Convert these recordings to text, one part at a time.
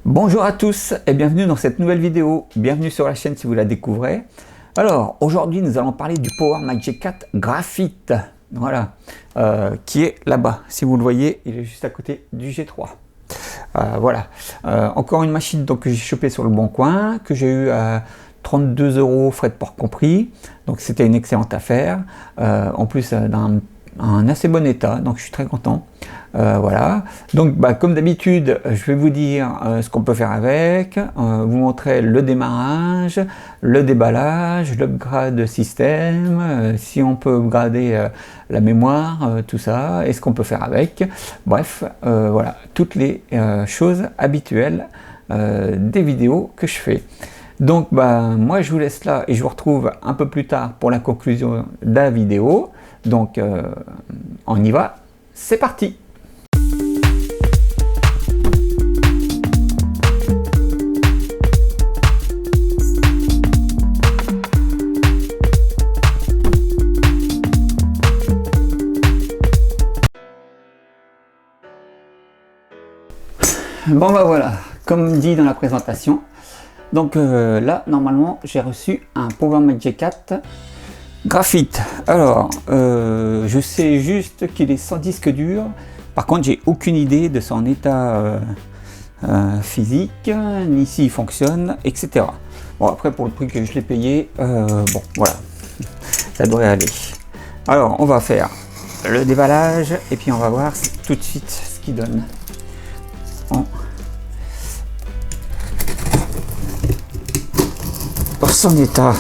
Bonjour à tous et bienvenue dans cette nouvelle vidéo. Bienvenue sur la chaîne si vous la découvrez. Alors aujourd'hui nous allons parler du PowerMac G4 Graphite, voilà, qui est là-bas. Si vous le voyez, il est juste à côté du G3. Voilà, encore une machine donc, que j'ai chopée sur le bon coin, que j'ai eu à 32 €, frais de port compris. Donc c'était une excellente affaire. En plus dans un assez bon état, donc je suis très content. Voilà, donc comme d'habitude je vais vous dire ce qu'on peut faire avec, vous montrer le démarrage, le déballage, l'upgrade système, si on peut upgrader la mémoire, tout ça, et ce qu'on peut faire avec, bref, voilà, toutes les choses habituelles des vidéos que je fais. Donc moi je vous laisse là et je vous retrouve un peu plus tard pour la conclusion de la vidéo. Donc on y va, c'est parti. Bon voilà, comme dit dans la présentation, donc là normalement j'ai reçu un PowerMac G4 Graphite. Alors je sais juste qu'il est sans disque dur, par contre j'ai aucune idée de son état physique, ni s'il fonctionne, etc. Bon après pour le prix que je l'ai payé, bon voilà, ça devrait aller. Alors on va faire le déballage et puis on va voir tout de suite ce qu'il donne. Pour son état,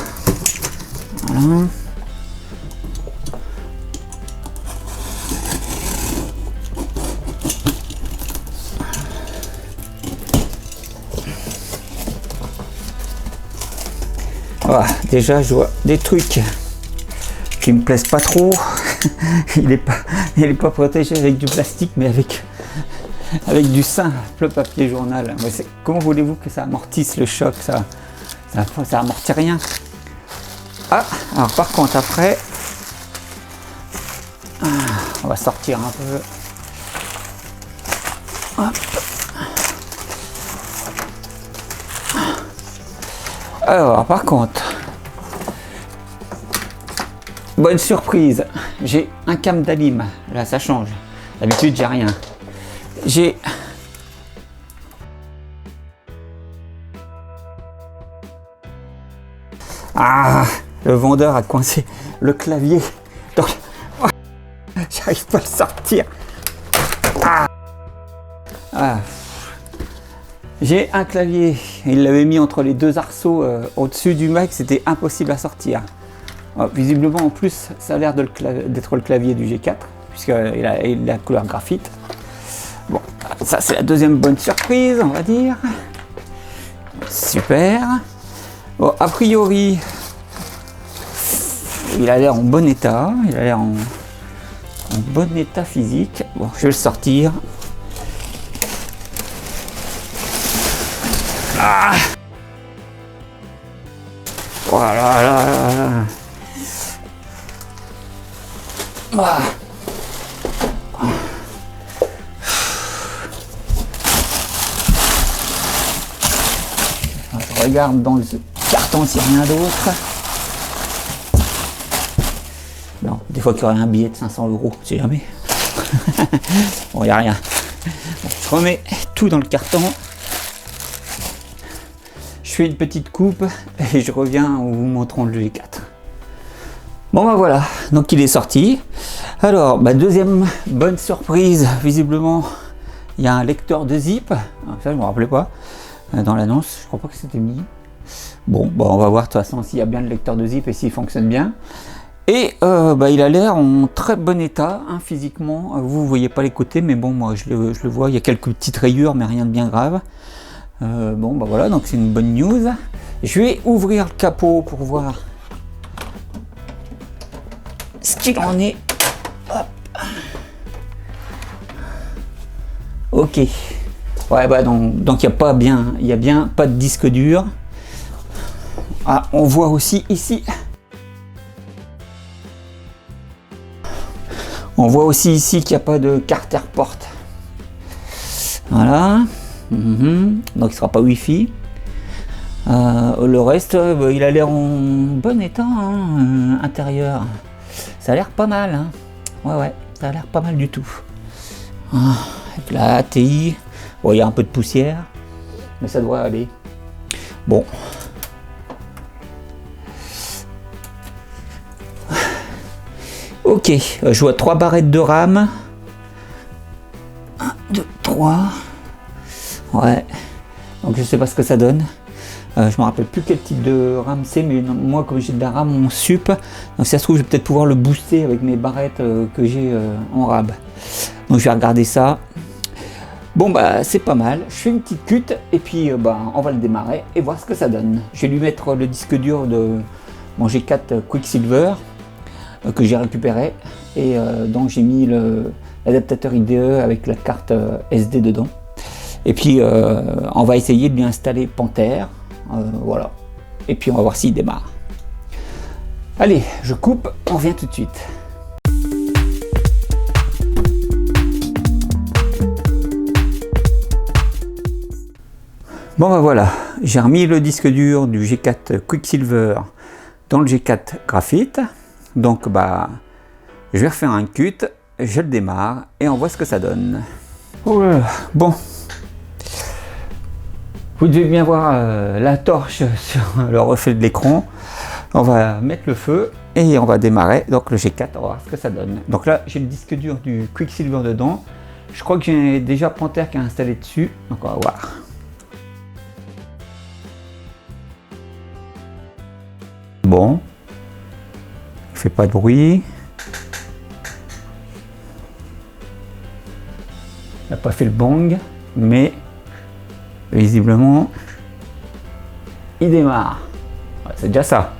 voilà. Voilà, déjà je vois des trucs qui me plaisent pas trop. il est pas protégé avec du plastique, mais avec du simple papier journal. Comment voulez-vous que ça amortisse le choc, ça amortit rien. Ah, alors par contre après, on va sortir un peu. Hop. Alors par contre, bonne surprise, j'ai un cam d'alim. Là ça change, d'habitude j'ai rien. J'ai le vendeur a coincé le clavier dans le... Oh, j'arrive pas à le sortir. J'ai un clavier, il l'avait mis entre les deux arceaux au-dessus du Mac, c'était impossible à sortir. Visiblement en plus ça a l'air d'être le clavier du G4 puisqu'il a la couleur graphite. Bon, ça c'est la deuxième bonne surprise, on va dire. Super. Bon, a priori, il a l'air en bon état, il a l'air en bon état physique. Bon, je vais le sortir. Voilà, là. Je regarde dans le carton s'il n'y a rien d'autre. Non, des fois qu'il y aurait un billet de 500 €, je sais jamais. Bon, il n'y a rien. Bon, je remets tout dans le carton. Je fais une petite coupe et je reviens en vous montrant le G4. Bon voilà, donc il est sorti. Alors, deuxième bonne surprise, visiblement, il y a un lecteur de zip. Ça, je ne me rappelais pas. Dans l'annonce, je crois pas que c'était mis. Bon, on va voir de toute façon s'il y a bien le lecteur de zip et s'il fonctionne bien. Et il a l'air en très bon état, hein, physiquement. Vous voyez pas les côtés, mais bon, moi je le vois. Il y a quelques petites rayures, mais rien de bien grave. Voilà, donc c'est une bonne news. Je vais ouvrir le capot pour voir ce qu'il en est. Hop. Ok. Ouais, donc il y a bien pas de disque dur. On voit aussi ici. On voit aussi ici qu'il n'y a pas de carte AirPort. Voilà. Donc il sera pas Wi-Fi. Le reste, il a l'air en bon état, hein, intérieur. Ça a l'air pas mal, hein. Ouais, ça a l'air pas mal du tout. Avec la ATI, bon, il y a un peu de poussière, mais ça devrait aller. Bon. Ok, je vois 3 barrettes de RAM. 1, 2, 3. Ouais. Donc je sais pas ce que ça donne. Je me rappelle plus quel type de RAM c'est, mais moi comme j'ai de la RAM en sup, donc si ça se trouve je vais peut-être pouvoir le booster avec mes barrettes que j'ai en RAB. Donc je vais regarder ça. Bon bah c'est pas mal, je fais une petite cut et puis on va le démarrer et voir ce que ça donne. Je vais lui mettre le disque dur de mon G4 Quicksilver que j'ai récupéré et donc j'ai mis l'adaptateur IDE avec la carte SD dedans. Et puis on va essayer de lui installer Panther. Voilà, et puis on va voir s'il démarre. Allez, je coupe, on revient tout de suite. Bon bah voilà, j'ai remis le disque dur du G4 Quicksilver dans le G4 Graphite. Donc bah je vais refaire un cut, je le démarre et on voit ce que ça donne. Oh là là. Bon. Vous devez bien voir la torche sur le reflet de l'écran. On va mettre le feu et on va démarrer donc le G4, on va voir ce que ça donne. Donc là j'ai le disque dur du Quicksilver dedans. Je crois que j'ai déjà Panther qui est installé dessus, donc on va voir. Bon, il fait pas de bruit. Il n'a pas fait le bang, mais visiblement, il démarre. Ouais, c'est déjà ça.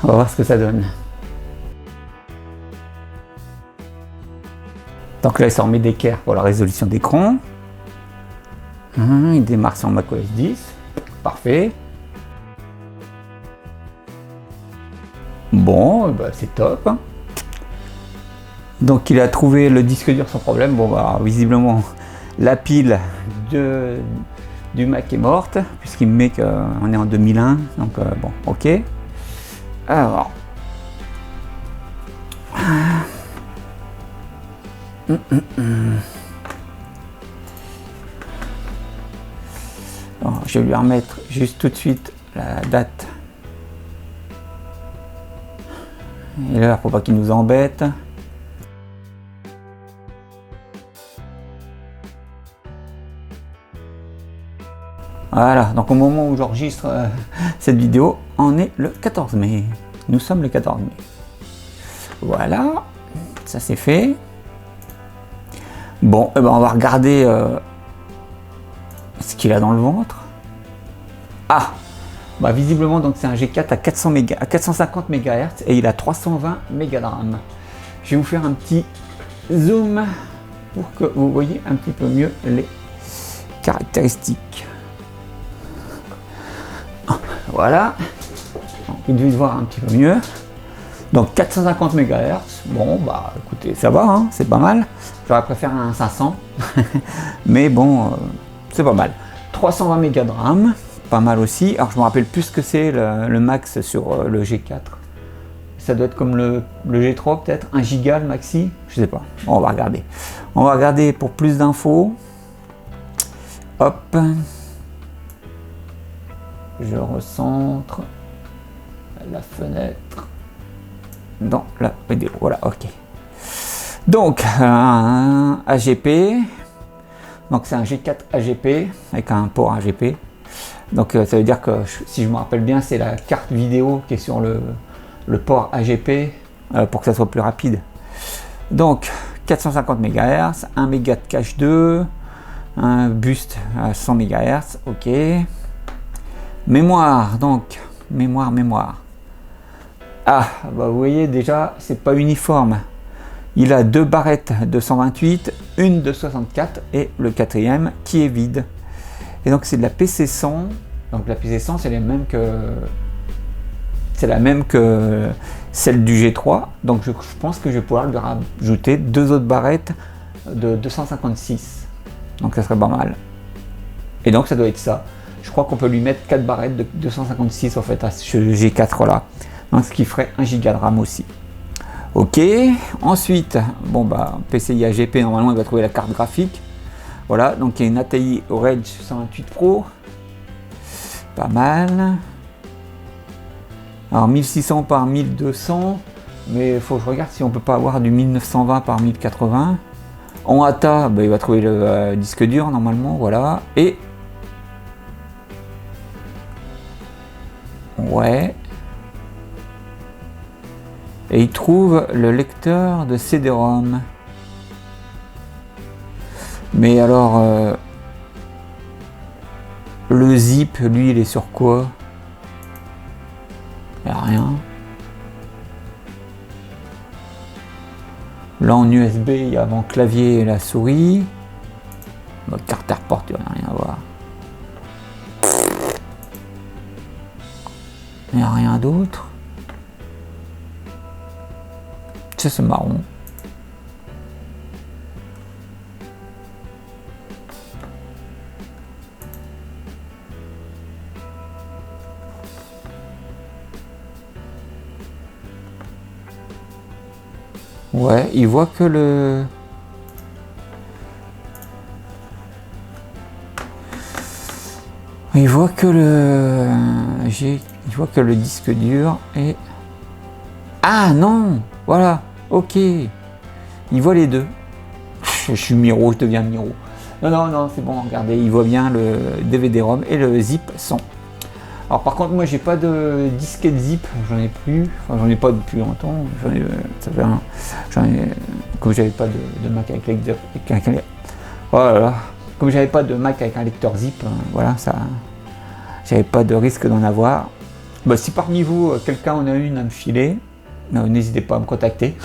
On va voir ce que ça donne. Donc là, il s'en met d'équerre pour la résolution d'écran. Il démarre sur macOS 10. Parfait. Bon, bah, c'est top. Donc il a trouvé le disque dur sans problème. Bon, bah, visiblement, la pile du Mac est morte, puisqu'il me met qu'on est en 2001. Donc bon, ok. Alors. Alors, je vais lui remettre juste tout de suite la date. Et là, pour pas qu'il nous embête. Voilà, donc au moment où j'enregistre cette vidéo, on est le 14 mai. Nous sommes le 14 mai. Voilà, ça c'est fait. Bon, eh ben on va regarder ce qu'il a dans le ventre. Ah, bah visiblement donc c'est un G4 à 450 MHz et il a 320 MB de RAM. Je vais vous faire un petit zoom pour que vous voyez un petit peu mieux les caractéristiques. Voilà, vous devez voir un petit peu mieux. Donc 450 MHz, bon bah écoutez, ça va, hein, c'est pas mal. J'aurais préféré un 500, mais bon, c'est pas mal. 320 MB de RAM, pas mal aussi. Alors je me rappelle plus ce que c'est le max sur le G4. Ça doit être comme le G3 peut-être, 1 Go le maxi, je sais pas. Bon, on va regarder. On va regarder pour plus d'infos. Hop. Je recentre la fenêtre dans la vidéo. Voilà, ok. Donc, un AGP. Donc, c'est un G4 AGP avec un port AGP. Donc, ça veut dire que, si je me rappelle bien, c'est la carte vidéo qui est sur le port AGP pour que ça soit plus rapide. Donc, 450 MHz, 1 MB de cache 2, un boost à 100 MHz, ok. Mémoire, donc, mémoire. Ah, bah vous voyez déjà, c'est pas uniforme. Il a 2 barrettes de 128, une de 64 et le quatrième qui est vide. Et donc c'est de la PC100. Donc la PC100 c'est la même que celle du G3. Donc je pense que je vais pouvoir lui rajouter 2 autres barrettes de 256. Donc ça serait pas mal. Et donc ça doit être ça. Je crois qu'on peut lui mettre 4 barrettes de 256 en fait à ce G4 là. Donc ce qui ferait 1 Go de RAM aussi. Ok, ensuite, bon bah PCI GP, normalement il va trouver la carte graphique. Voilà, donc il y a une Atari Rage 128 Pro. Pas mal. Alors 1600 par 1200, mais il faut que je regarde si on peut pas avoir du 1920 par 1080. En ATA, bah, il va trouver le disque dur normalement, voilà. Et ouais. Et il trouve le lecteur de CD-ROM. Mais alors, le zip, lui, il est sur quoi? Il n'y a rien. Là, en USB, il y a mon clavier et la souris. Mode carte AirPort, il n'y a rien à voir. Il n'y a rien d'autre. C'est marron. Ouais, il voit que le... Il voit que le... Il voit que le disque dur est... Ah non! Voilà, ok. Il voit les deux. Je suis Miro, je deviens Miro. Non, c'est bon, regardez, il voit bien le DVD-ROM et le zip son. Alors par contre, moi j'ai pas de disquette zip, j'en ai plus, enfin j'en ai pas depuis longtemps, comme j'avais pas de Mac avec lecteur, voilà, comme j'avais pas de Mac avec un lecteur zip, voilà, ça, j'avais pas de risque d'en avoir. Bah, si parmi vous quelqu'un en a une à me filer, n'hésitez pas à me contacter,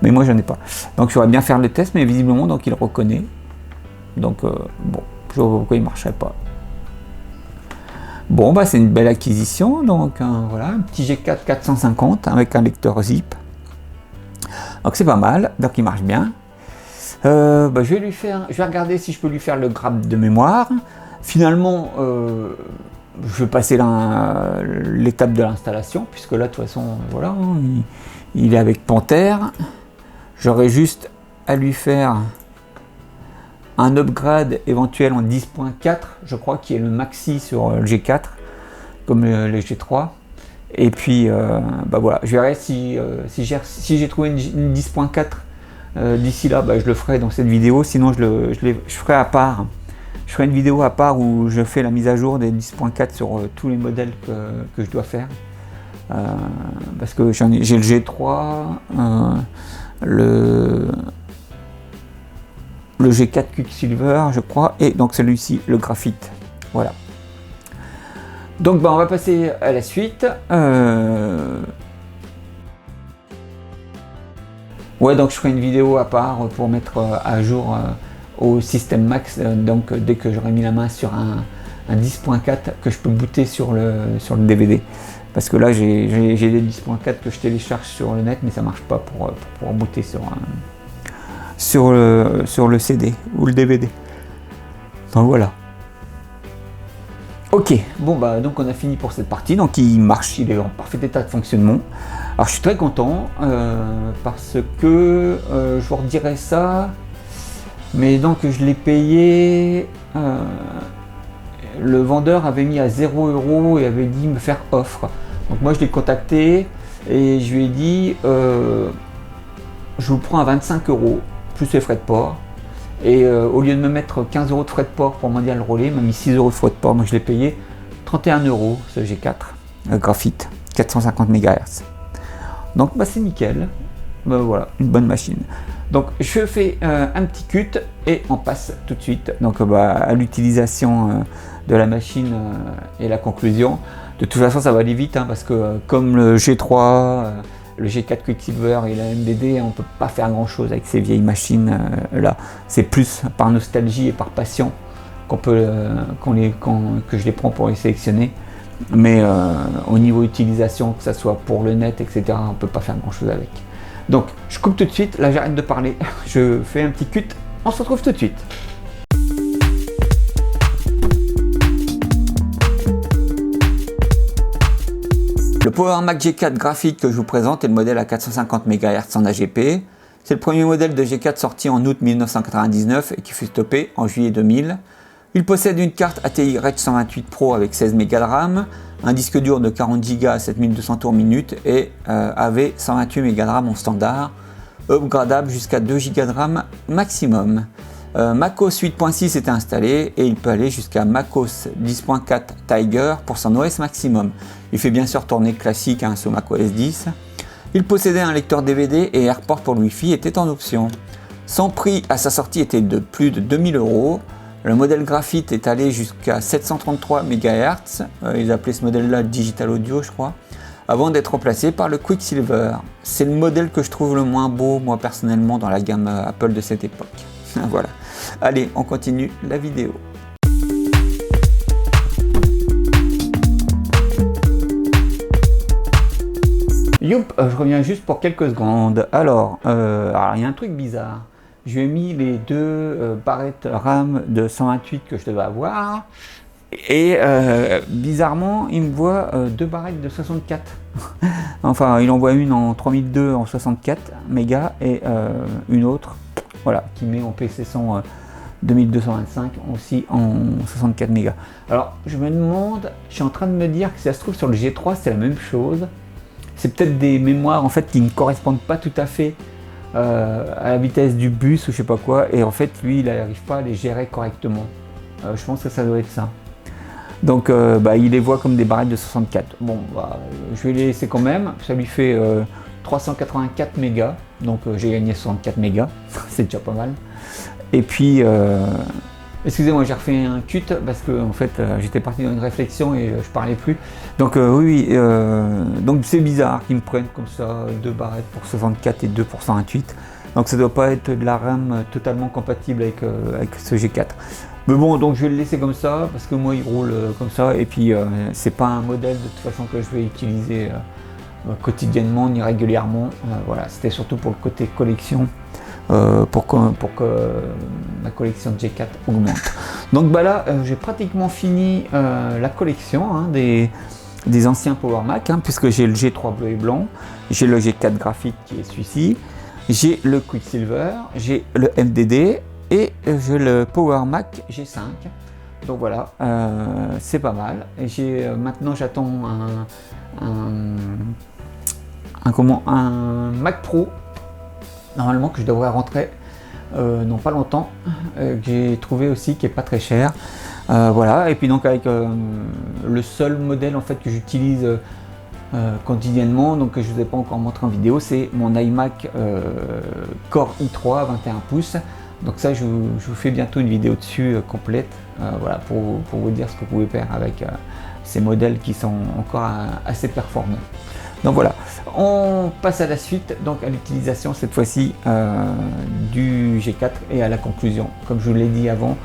mais moi j'en ai pas. Donc j'aurais bien faire le test, mais visiblement donc il reconnaît, donc bon, je vois pourquoi il marcherait pas. Bon, bah c'est une belle acquisition, donc voilà, un petit G4 450 avec un lecteur zip. Donc c'est pas mal, donc il marche bien. Bah, je vais regarder si je peux lui faire le grab de mémoire. Finalement, je vais passer l'étape de l'installation, puisque là de toute façon, voilà, il est avec Panthère. J'aurai juste à lui faire un upgrade éventuel en 10.4, je crois, qui est le maxi sur le G4, comme le G3. Et puis, bah voilà, je verrai si j'ai trouvé une 10.4 d'ici là, bah, je le ferai dans cette vidéo. Sinon, je ferai à part. Je ferai une vidéo à part où je fais la mise à jour des 10.4 sur tous les modèles que je dois faire. Parce que j'ai le G3, le G4 Quicksilver, je crois, et donc celui-ci, le graphite. Voilà. Donc bah, on va passer à la suite. Ouais, donc je ferai une vidéo à part pour mettre à jour au système Max, donc dès que j'aurai mis la main sur un 10.4 que je peux booter sur le DVD. Parce que là j'ai des 10.4 que je télécharge sur le net, mais ça marche pas pour pouvoir booter sur le CD ou le DVD. Donc voilà. Ok, bon bah donc on a fini pour cette partie, donc il marche, il est en parfait état de fonctionnement. Alors je suis très content parce que je vous redirai ça, mais donc je l'ai payé, le vendeur avait mis à 0 € et avait dit me faire offre. Donc moi je l'ai contacté et je lui ai dit je vous prends à 25 € plus les frais de port. Et au lieu de me mettre 15 € de frais de port pour Mondial Relais, il m'a mis 6 € de frais de port. Donc je l'ai payé 31 € ce G4 graphite 450 MHz. Donc bah, c'est nickel. Bah, voilà, une bonne machine. Donc je fais un petit cut et on passe tout de suite donc, bah, à l'utilisation de la machine et la conclusion. De toute façon ça va aller vite hein, parce que comme le G3, le G4 Quicksilver et la MDD, on ne peut pas faire grand chose avec ces vieilles machines là. C'est plus par nostalgie et par passion que je les prends pour les sélectionner. Mais au niveau utilisation, que ce soit pour le net, etc., on ne peut pas faire grand chose avec. Donc je coupe tout de suite, là j'arrête de parler, je fais un petit cut, on se retrouve tout de suite. Power Mac G4 Graphite que je vous présente est le modèle à 450 MHz en AGP. C'est le premier modèle de G4 sorti en août 1999 et qui fut stoppé en juillet 2000. Il possède une carte ATI Reg 128 Pro avec 16 Go de RAM, un disque dur de 40 Go à 7200 tours minute et avait 128 Go de RAM en standard, upgradable jusqu'à 2 Go de RAM maximum. macOS 8.6 était installé et il peut aller jusqu'à macOS 10.4 Tiger pour son OS maximum. Il fait bien sûr tourner classique sous macOS 10. Il possédait un lecteur DVD et AirPort pour le Wi-Fi était en option. Son prix à sa sortie était de plus de 2000 €. Le modèle Graphite est allé jusqu'à 733 MHz. Ils appelaient ce modèle-là Digital Audio, je crois, avant d'être remplacé par le Quicksilver. C'est le modèle que je trouve le moins beau, moi personnellement, dans la gamme Apple de cette époque. Voilà. Allez, on continue la vidéo. Youp, je reviens juste pour quelques secondes. Alors, il y a un truc bizarre. Je lui ai mis les deux barrettes RAM de 128 que je devais avoir. Et bizarrement, il me voit deux barrettes de 64. Enfin, il envoie une en 3002 en 64 mégas et une autre, voilà, qui met en PC100 2225 aussi en 64 mégas. Alors, je me demande, je suis en train de me dire que si ça se trouve sur le G3, c'est la même chose. C'est peut-être des mémoires en fait qui ne correspondent pas tout à fait à la vitesse du bus ou je sais pas quoi. Et en fait, lui, il n'arrive pas à les gérer correctement. Je pense que ça doit être ça. Donc il les voit comme des barrettes de 64. Bon, je vais les laisser quand même. Ça lui fait 384 mégas. Donc j'ai gagné 64 mégas. C'est déjà pas mal. Et puis, excusez-moi, j'ai refait un cut parce que en fait j'étais parti dans une réflexion et je parlais plus. Donc oui, donc c'est bizarre qu'ils me prennent comme ça deux barrettes pour 64 et deux pour 128. Donc ça doit pas être de la RAM totalement compatible avec ce G4. Mais bon, donc je vais le laisser comme ça parce que moi il roule comme ça et puis c'est pas un modèle de toute façon que je vais utiliser quotidiennement ni régulièrement. Voilà, c'était surtout pour le côté collection. Pour que ma collection de G4 augmente. Donc là, j'ai pratiquement fini la collection des anciens Power Mac, puisque j'ai le G3 bleu et blanc, j'ai le G4 Graphite qui est celui-ci, j'ai le Quicksilver, j'ai le MDD et j'ai le Power Mac G5. Donc voilà, c'est pas mal. Maintenant j'attends un Mac Pro. Normalement que je devrais rentrer non pas longtemps, que j'ai trouvé aussi qui est pas très cher. Voilà, et puis donc avec le seul modèle en fait que j'utilise quotidiennement, donc que je vous ai pas encore montré en vidéo, c'est mon iMac Core i3 21 pouces. Donc ça je vous fais bientôt une vidéo dessus complète, voilà, pour vous dire ce que vous pouvez faire avec ces modèles qui sont encore assez performants. Donc voilà, on passe à la suite, donc à l'utilisation cette fois-ci du G4 et à la conclusion. Comme je vous l'ai dit avant,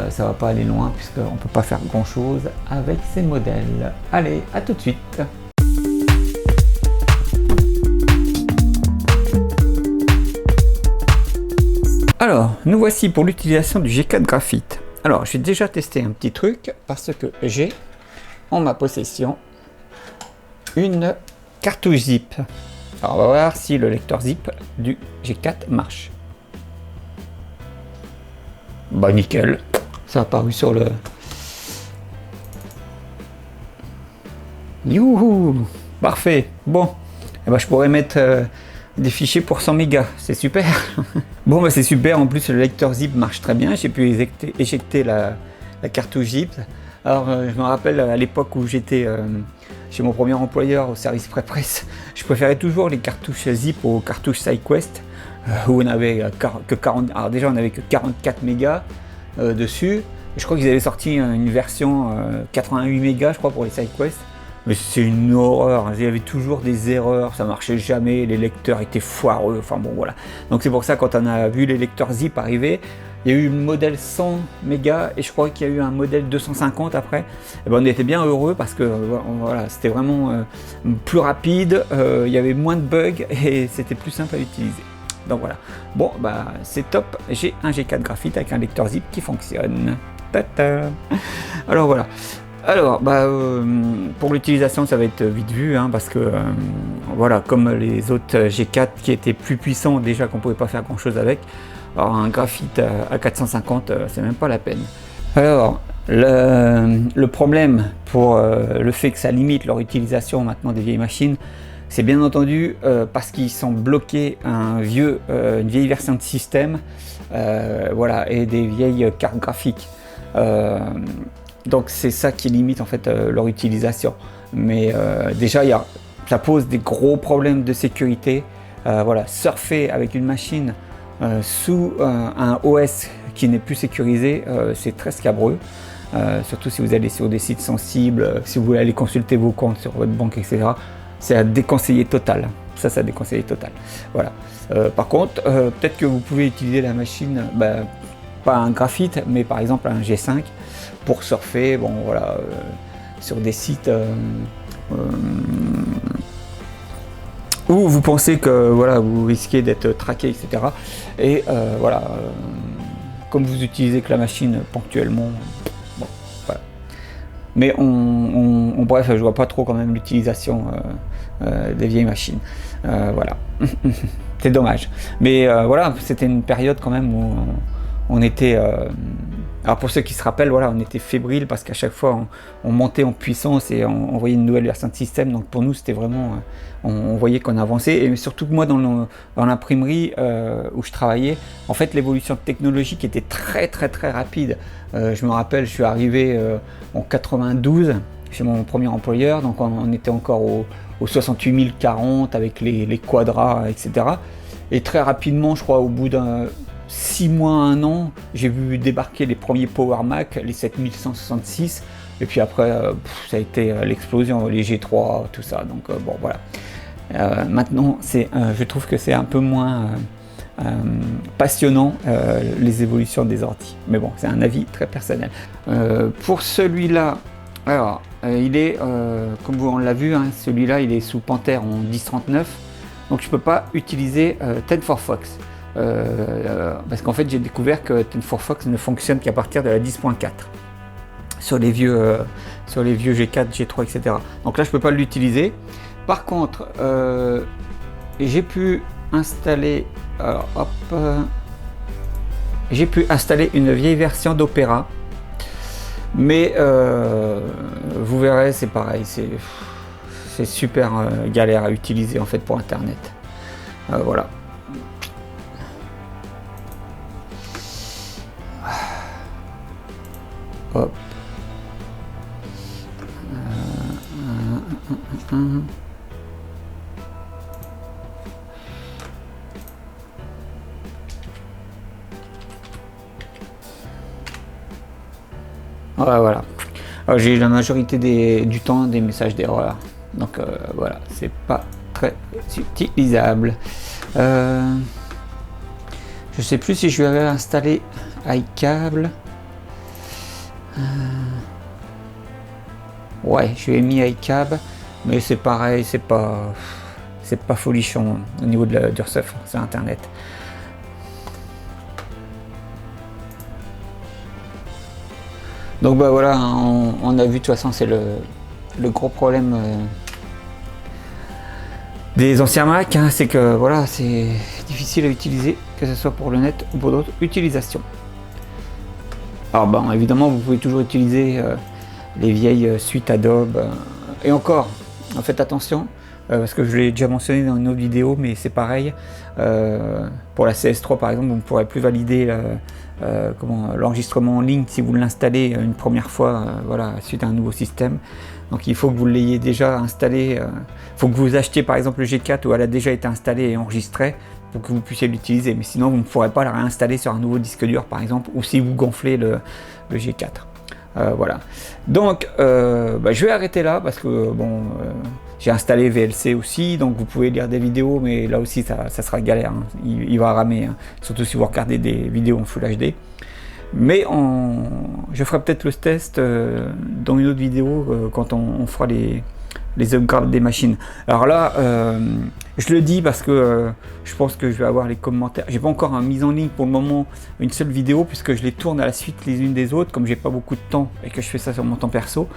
ça va pas aller loin puisqu'on ne peut pas faire grand chose avec ces modèles. Allez, à tout de suite. Alors, nous voici pour l'utilisation du G4 Graphite. Alors, j'ai déjà testé un petit truc parce que j'ai en ma possession une cartouche zip. Alors on va voir si le lecteur zip du G4 marche. Bah nickel, ça a apparu sur le... Youhou, parfait. Bon, eh ben, je pourrais mettre des fichiers pour 100 mégas, c'est super. Bon bah c'est super, en plus le lecteur zip marche très bien, j'ai pu éjecter la cartouche zip. Alors je me rappelle à l'époque où j'étais chez mon premier employeur au service pré-presse, je préférais toujours les cartouches zip aux cartouches SideQuest où on avait que 40, alors déjà on n'avait que 44 mégas dessus. Je crois qu'ils avaient sorti une version 88 mégas je crois pour les SideQuest, mais c'est une horreur, il y avait toujours des erreurs, ça marchait jamais, les lecteurs étaient foireux, enfin bon voilà. Donc c'est pour ça quand on a vu les lecteurs zip arriver, il y a eu le modèle 100 mégas et je crois qu'il y a eu un modèle 250 après. Et ben on était bien heureux parce que voilà, c'était vraiment plus rapide, il y avait moins de bugs et c'était plus simple à utiliser. Donc voilà. Bon bah c'est top, j'ai un G4 Graphite avec un lecteur zip qui fonctionne. Tata. Alors voilà. Alors, pour l'utilisation, ça va être vite vu, hein, parce que voilà, comme les autres G4 qui étaient plus puissants déjà, qu'on pouvait pas faire grand chose avec, alors un graphite à 450, c'est même pas la peine. Alors, le problème pour le fait que ça limite leur utilisation maintenant des vieilles machines, c'est bien entendu parce qu'ils sont bloqués à une vieille version de système, voilà, et des vieilles cartes graphiques. Donc c'est ça qui limite en fait leur utilisation. Mais déjà, ça pose des gros problèmes de sécurité. Voilà, surfer avec une machine sous un OS qui n'est plus sécurisé, c'est très scabreux. Surtout si vous allez sur des sites sensibles, si vous voulez aller consulter vos comptes sur votre banque, etc. C'est à déconseiller total. Ça déconseiller total. Voilà. Par contre, peut-être que vous pouvez utiliser la machine, pas un graphite, mais par exemple un G5 pour surfer, bon voilà, sur des sites où vous pensez que voilà, vous risquez d'être traqué, etc. Et voilà, comme vous utilisez que la machine ponctuellement, bon, voilà. Mais bref, je vois pas trop quand même l'utilisation des vieilles machines. Voilà, c'est dommage. Mais voilà, c'était une période quand même où on était... alors pour ceux qui se rappellent, voilà, on était fébrile parce qu'à chaque fois on montait en puissance et on voyait une nouvelle version de système. Donc pour nous c'était vraiment, on voyait qu'on avançait. Et surtout que moi dans l'imprimerie où je travaillais, en fait l'évolution technologique était très rapide. Je me rappelle, je suis arrivé en 92 chez mon premier employeur, donc on était encore au 68040 avec les quadras, etc. Et très rapidement, je crois au bout d'un 6 mois, 1 an, j'ai vu débarquer les premiers Power Mac, les 7166, et puis après, ça a été l'explosion, les G3, tout ça. Donc bon, voilà. Maintenant, je trouve que c'est un peu moins passionnant, les évolutions des ordi. Mais bon, c'est un avis très personnel. Pour celui-là, alors, il est, comme on l'a vu, hein, celui-là, il est sous Panther en 1039, donc je ne peux pas utiliser 10-4-Fox. Parce qu'en fait j'ai découvert que 10-4-Fox ne fonctionne qu'à partir de la 10.4 sur les vieux G4, G3, etc. Donc là je peux pas l'utiliser. Par contre j'ai pu installer une vieille version d'Opera, mais vous verrez, c'est pareil, c'est super galère à utiliser en fait pour internet. Voilà. Hop. Ouais, voilà. J'ai la majorité du temps des messages d'erreur. Donc voilà, c'est pas très utilisable. Je sais plus si je lui avais installé iCable. Ouais, je lui ai mis iCab, mais c'est pareil, c'est pas folichon au niveau du surf sur internet. Donc bah voilà, on a vu, de toute façon c'est le gros problème des anciens Mac, hein, c'est que voilà, c'est difficile à utiliser, que ce soit pour le net ou pour d'autres utilisations. Alors bon, évidemment, vous pouvez toujours utiliser les vieilles suites Adobe. Et encore, faites attention, parce que je l'ai déjà mentionné dans une autre vidéo, mais c'est pareil. Pour la CS3 par exemple, vous ne pourrez plus valider l'enregistrement en ligne si vous l'installez une première fois, voilà, suite à un nouveau système. Donc il faut que vous l'ayez déjà installé. Il faut que vous achetiez par exemple le G4 où elle a déjà été installée et enregistrée, pour que vous puissiez l'utiliser, mais sinon vous ne pourrez pas la réinstaller sur un nouveau disque dur par exemple, ou si vous gonflez le G4. Voilà, donc je vais arrêter là parce que bon, j'ai installé VLC aussi, donc vous pouvez lire des vidéos, mais là aussi ça sera galère, hein. Il va ramer, hein. Surtout si vous regardez des vidéos en Full HD. Mais je ferai peut-être le test dans une autre vidéo quand on fera les upgrades des machines. Alors là, je le dis parce que je pense que je vais avoir les commentaires. J'ai pas encore mis en ligne pour le moment une seule vidéo puisque je les tourne à la suite les unes des autres, comme j'ai pas beaucoup de temps et que je fais ça sur mon temps perso.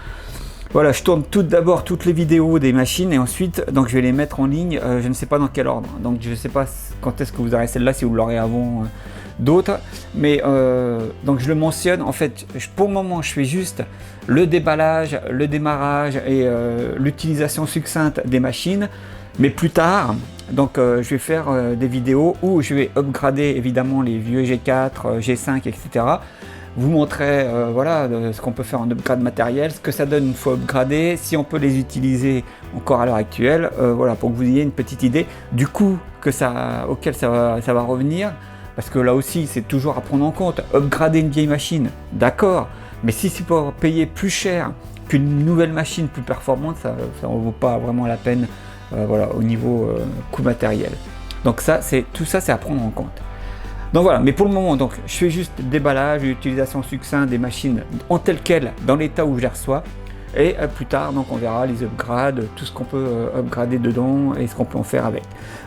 Voilà, je tourne d'abord toutes les vidéos des machines et ensuite donc je vais les mettre en ligne, je ne sais pas dans quel ordre, donc je ne sais pas quand est-ce que vous aurez celle-là, si vous l'aurez avant d'autres, mais donc je le mentionne, en fait pour le moment je fais juste le déballage, le démarrage et l'utilisation succincte des machines, mais plus tard donc je vais faire des vidéos où je vais upgrader évidemment les vieux G4, G5, etc. Vous montrer voilà, ce qu'on peut faire en upgrade matériel, ce que ça donne une fois upgradé, si on peut les utiliser encore à l'heure actuelle, voilà, pour que vous ayez une petite idée du coût auquel ça va revenir, parce que là aussi c'est toujours à prendre en compte. Upgrader une vieille machine, d'accord, mais si c'est pour payer plus cher qu'une nouvelle machine plus performante, ça ne vaut pas vraiment la peine voilà, au niveau coût matériel. Donc tout ça c'est à prendre en compte. Donc voilà, mais pour le moment, donc, je fais juste déballage, utilisation succincte des machines en tel quel, dans l'état où je les reçois. Et plus tard, donc, on verra les upgrades, tout ce qu'on peut upgrader dedans et ce qu'on peut en faire avec.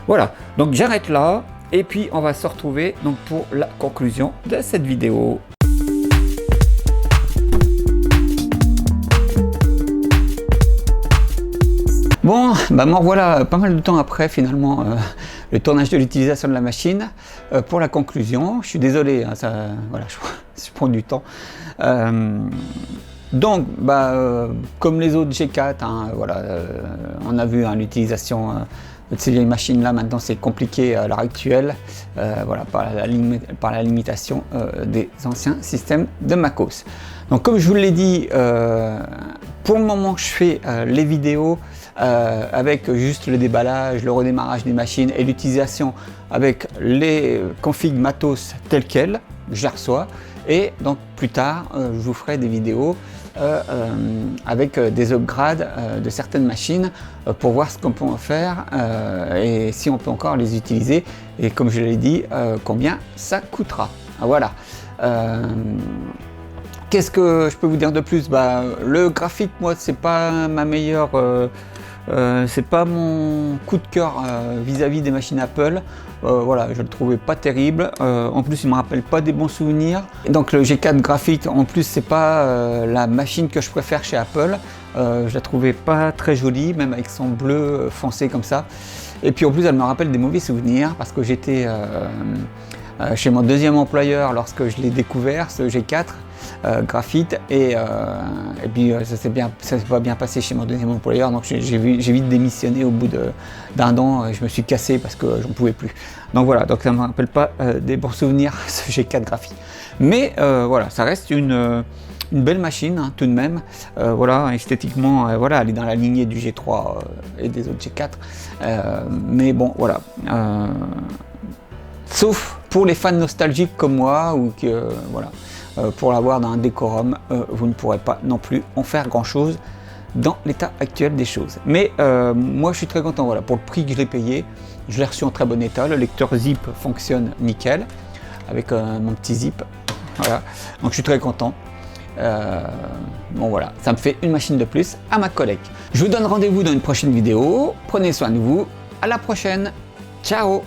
Voilà, donc j'arrête là et puis on va se retrouver donc, pour la conclusion de cette vidéo. Bon, bah me revoilà pas mal de temps après finalement le tournage de l'utilisation de la machine pour la conclusion. Je suis désolé, hein, ça, voilà, je prends du temps. Donc, comme les autres G4, hein, voilà, on a vu hein, l'utilisation de ces vieilles machines-là. Maintenant, c'est compliqué à l'heure actuelle, voilà, par la limitation des anciens systèmes de MacOS. Donc, comme je vous l'ai dit, pour le moment, je fais les vidéos avec juste le déballage, le redémarrage des machines et l'utilisation avec les configs matos tels quels, je les reçois. Et donc plus tard, je vous ferai des vidéos avec des upgrades de certaines machines pour voir ce qu'on peut en faire et si on peut encore les utiliser. Et comme je l'ai dit, combien ça coûtera. Voilà. Qu'est-ce que je peux vous dire de plus? Le graphique, moi, c'est pas ma meilleure... c'est pas mon coup de cœur vis-à-vis des machines Apple. Voilà, je le trouvais pas terrible. En plus, il me rappelle pas des bons souvenirs. Et donc le G4 graphique, en plus, c'est pas la machine que je préfère chez Apple. Je la trouvais pas très jolie, même avec son bleu foncé comme ça. Et puis en plus, elle me rappelle des mauvais souvenirs parce que j'étais chez mon deuxième employeur lorsque je l'ai découvert, ce G4. Graphite et puis ça s'est pas bien passé chez mon deuxième employeur, donc j'ai vite démissionné au bout d'un an. Je me suis cassé parce que j'en pouvais plus. Donc voilà, donc ça me rappelle pas des bons souvenirs ce G4 Graphite, mais voilà, ça reste une belle machine hein, tout de même. Voilà, esthétiquement, voilà, elle est dans la lignée du G3 et des autres G4, mais bon voilà, sauf pour les fans nostalgiques comme moi ou que voilà. Pour l'avoir dans un décorum, vous ne pourrez pas non plus en faire grand chose dans l'état actuel des choses. Mais moi je suis très content, voilà, pour le prix que je l'ai payé, je l'ai reçu en très bon état, le lecteur zip fonctionne nickel, avec mon petit zip, voilà, donc je suis très content. Bon voilà, ça me fait une machine de plus à ma collecte. Je vous donne rendez-vous dans une prochaine vidéo, prenez soin de vous, à la prochaine, ciao.